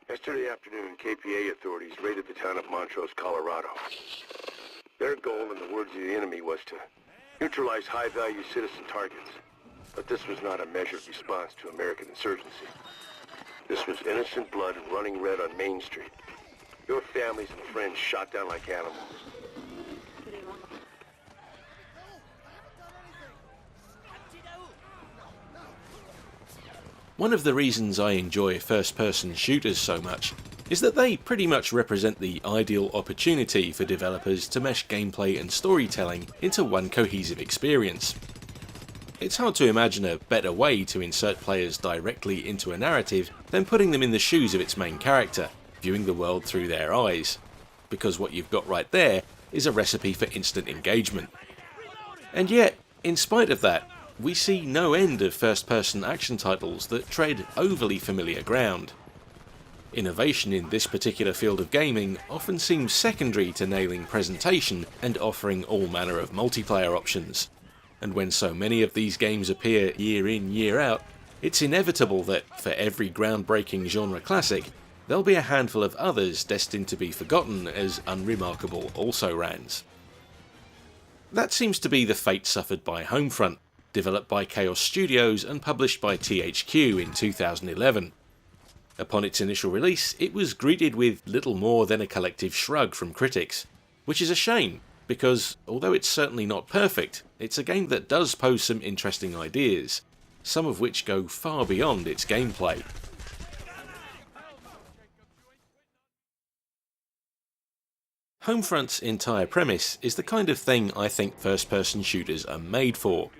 Yesterday afternoon, KPA authorities raided the town of Montrose, Colorado. Their goal, in the words of the enemy, was to neutralize high-value citizen targets. But this was not a measured response to American insurgency. This was innocent blood running red on Main Street. Your families and friends shot down like animals. One of the reasons I enjoy first-person shooters so much is that they pretty much represent the ideal opportunity for developers to mesh gameplay and storytelling into one cohesive experience. It's hard to imagine a better way to insert players directly into a narrative than putting them in the shoes of its main character, viewing the world through their eyes, because what you've got right there is a recipe for instant engagement. And yet, in spite of that, we see no end of first-person action titles that tread overly familiar ground. Innovation in this particular field of gaming often seems secondary to nailing presentation and offering all manner of multiplayer options. And when so many of these games appear year in, year out, it's inevitable that for every groundbreaking genre classic, there'll be a handful of others destined to be forgotten as unremarkable also-rans. That seems to be the fate suffered by Homefront, developed by Chaos Studios and published by THQ in 2011. Upon its initial release, it was greeted with little more than a collective shrug from critics, which is a shame, because although it's certainly not perfect, it's a game that does pose some interesting ideas, some of which go far beyond its gameplay. Homefront's entire premise is the kind of thing I think first-person shooters are made for.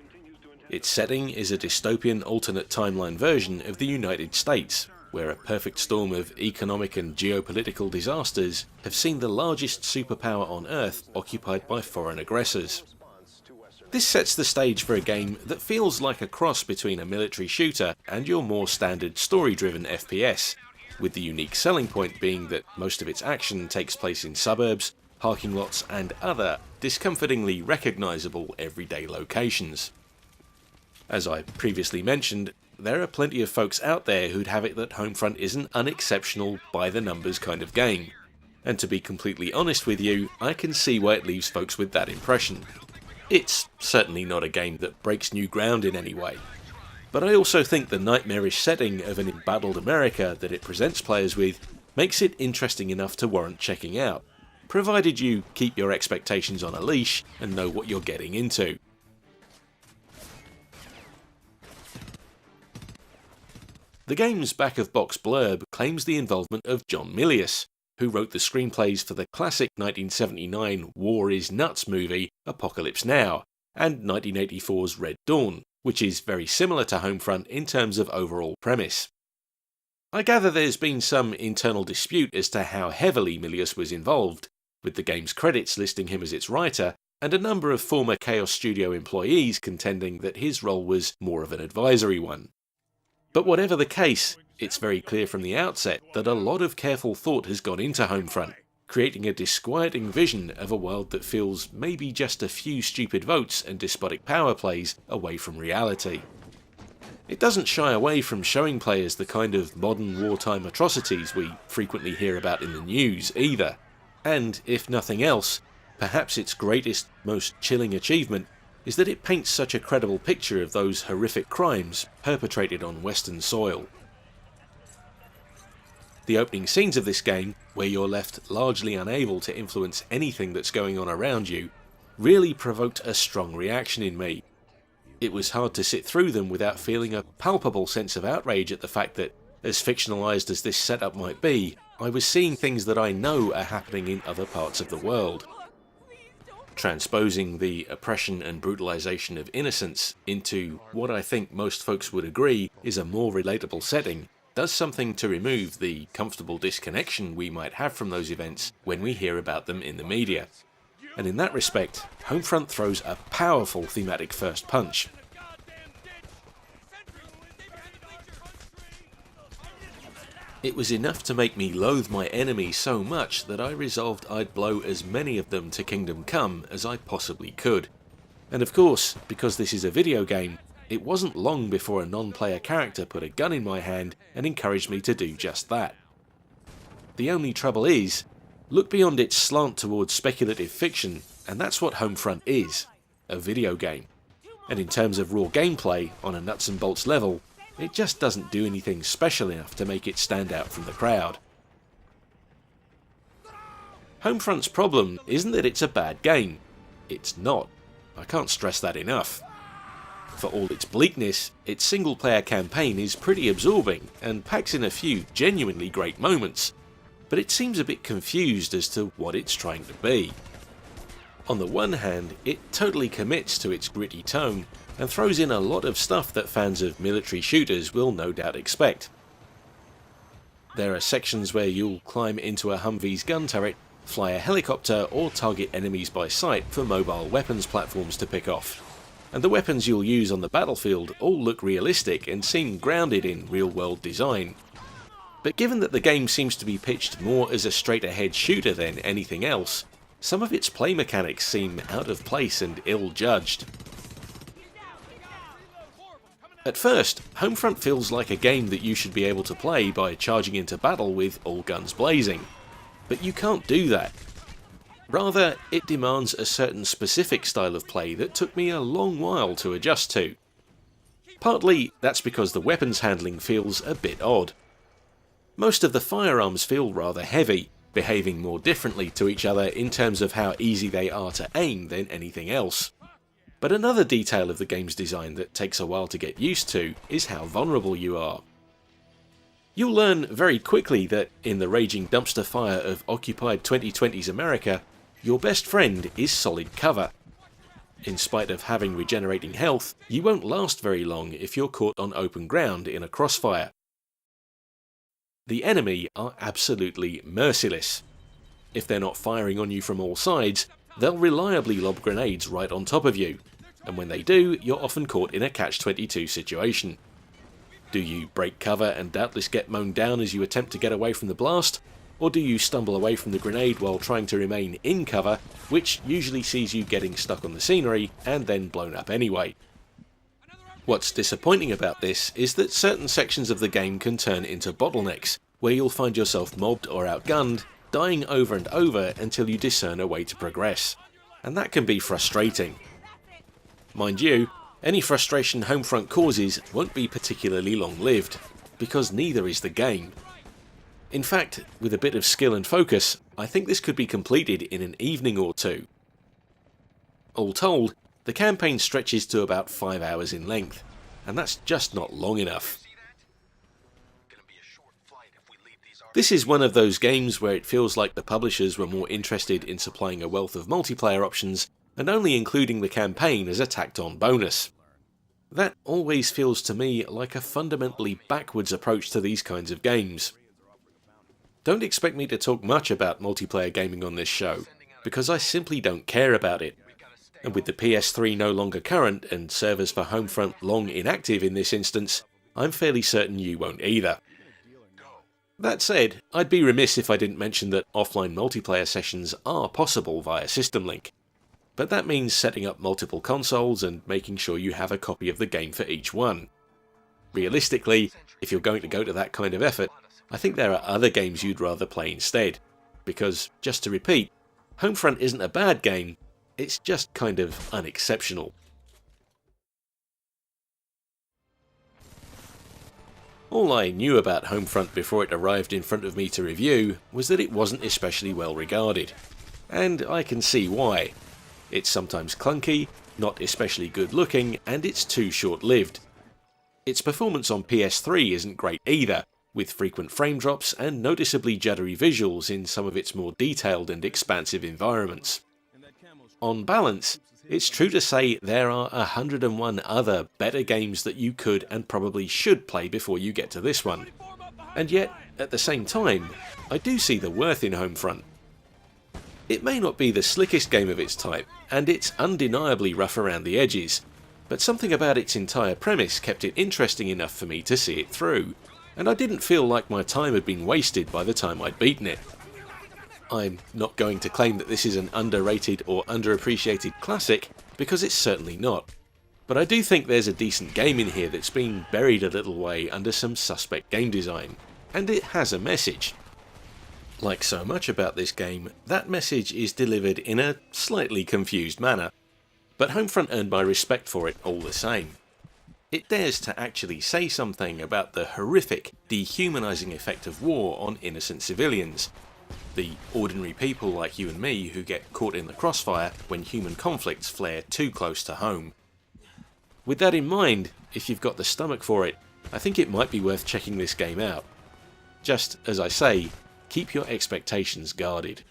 Its setting is a dystopian alternate timeline version of the United States, where a perfect storm of economic and geopolitical disasters have seen the largest superpower on Earth occupied by foreign aggressors. This sets the stage for a game that feels like a cross between a military shooter and your more standard story-driven FPS, with the unique selling point being that most of its action takes place in suburbs, parking lots and other discomfortingly recognisable everyday locations. As I previously mentioned, there are plenty of folks out there who'd have it that Homefront is an unexceptional, by-the-numbers kind of game. And to be completely honest with you, I can see why it leaves folks with that impression. It's certainly not a game that breaks new ground in any way. But I also think the nightmarish setting of an embattled America that it presents players with makes it interesting enough to warrant checking out, provided you keep your expectations on a leash and know what you're getting into. The game's back-of-box blurb claims the involvement of John Milius, who wrote the screenplays for the classic 1979 War is Nuts movie Apocalypse Now, and 1984's Red Dawn, which is very similar to Homefront in terms of overall premise. I gather there's been some internal dispute as to how heavily Milius was involved, with the game's credits listing him as its writer, and a number of former Chaos Studio employees contending that his role was more of an advisory one. But whatever the case, it's very clear from the outset that a lot of careful thought has gone into Homefront, creating a disquieting vision of a world that feels maybe just a few stupid votes and despotic power plays away from reality. It doesn't shy away from showing players the kind of modern wartime atrocities we frequently hear about in the news either, and, if nothing else, perhaps its greatest, most chilling achievement is that it paints such a credible picture of those horrific crimes perpetrated on Western soil. The opening scenes of this game, where you're left largely unable to influence anything that's going on around you, really provoked a strong reaction in me. It was hard to sit through them without feeling a palpable sense of outrage at the fact that, as fictionalised as this setup might be, I was seeing things that I know are happening in other parts of the world. Transposing the oppression and brutalisation of innocence into what I think most folks would agree is a more relatable setting does something to remove the comfortable disconnection we might have from those events when we hear about them in the media. And in that respect, Homefront throws a powerful thematic first punch. It was enough to make me loathe my enemy so much that I resolved I'd blow as many of them to Kingdom Come as I possibly could. And of course, because this is a video game, it wasn't long before a non-player character put a gun in my hand and encouraged me to do just that. The only trouble is, look beyond its slant towards speculative fiction, and that's what Homefront is, a video game. And in terms of raw gameplay, on a nuts and bolts level, it just doesn't do anything special enough to make it stand out from the crowd. Homefront's problem isn't that it's a bad game. It's not. I can't stress that enough. For all its bleakness, its single-player campaign is pretty absorbing and packs in a few genuinely great moments, but it seems a bit confused as to what it's trying to be. On the one hand, it totally commits to its gritty tone and throws in a lot of stuff that fans of military shooters will no doubt expect. There are sections where you'll climb into a Humvee's gun turret, fly a helicopter, or target enemies by sight for mobile weapons platforms to pick off. And the weapons you'll use on the battlefield all look realistic and seem grounded in real-world design. But given that the game seems to be pitched more as a straight-ahead shooter than anything else, some of its play mechanics seem out of place and ill-judged. At first, Homefront feels like a game that you should be able to play by charging into battle with all guns blazing. But you can't do that. Rather, it demands a certain specific style of play that took me a long while to adjust to. Partly, that's because the weapons handling feels a bit odd. Most of the firearms feel rather heavy, behaving more differently to each other in terms of how easy they are to aim than anything else. But another detail of the game's design that takes a while to get used to is how vulnerable you are. You'll learn very quickly that in the raging dumpster fire of occupied 2020's America, your best friend is solid cover. In spite of having regenerating health, you won't last very long if you're caught on open ground in a crossfire. The enemy are absolutely merciless. If they're not firing on you from all sides, they'll reliably lob grenades right on top of you, and when they do, you're often caught in a catch-22 situation. Do you break cover and doubtless get mown down as you attempt to get away from the blast? Or do you stumble away from the grenade while trying to remain in cover, which usually sees you getting stuck on the scenery and then blown up anyway? What's disappointing about this is that certain sections of the game can turn into bottlenecks, where you'll find yourself mobbed or outgunned, dying over and over until you discern a way to progress. And that can be frustrating. Mind you, any frustration Homefront causes won't be particularly long-lived, because neither is the game. In fact, with a bit of skill and focus, I think this could be completed in an evening or two. All told, the campaign stretches to about 5 hours in length, and that's just not long enough. This is one of those games where it feels like the publishers were more interested in supplying a wealth of multiplayer options and only including the campaign as a tacked-on bonus. That always feels to me like a fundamentally backwards approach to these kinds of games. Don't expect me to talk much about multiplayer gaming on this show, because I simply don't care about it. And with the PS3 no longer current and servers for Homefront long inactive in this instance, I'm fairly certain you won't either. That said, I'd be remiss if I didn't mention that offline multiplayer sessions are possible via System Link. But that means setting up multiple consoles and making sure you have a copy of the game for each one. Realistically, if you're going to go to that kind of effort, I think there are other games you'd rather play instead. Because, just to repeat, Homefront isn't a bad game, it's just kind of unexceptional. All I knew about Homefront before it arrived in front of me to review was that it wasn't especially well regarded. And I can see why. It's sometimes clunky, not especially good looking, and it's too short-lived. Its performance on PS3 isn't great either, with frequent frame drops and noticeably juddery visuals in some of its more detailed and expansive environments. On balance, it's true to say there are 101 other better games that you could and probably should play before you get to this one. And yet, at the same time, I do see the worth in Homefront. It may not be the slickest game of its type, and it's undeniably rough around the edges, but something about its entire premise kept it interesting enough for me to see it through, and I didn't feel like my time had been wasted by the time I'd beaten it. I'm not going to claim that this is an underrated or underappreciated classic, because it's certainly not, but I do think there's a decent game in here that's been buried a little way under some suspect game design, and it has a message. Like so much about this game, that message is delivered in a slightly confused manner, but Homefront earned my respect for it all the same. It dares to actually say something about the horrific, dehumanising effect of war on innocent civilians, the ordinary people like you and me who get caught in the crossfire when human conflicts flare too close to home. With that in mind, if you've got the stomach for it, I think it might be worth checking this game out. Just, as I say, keep your expectations guarded.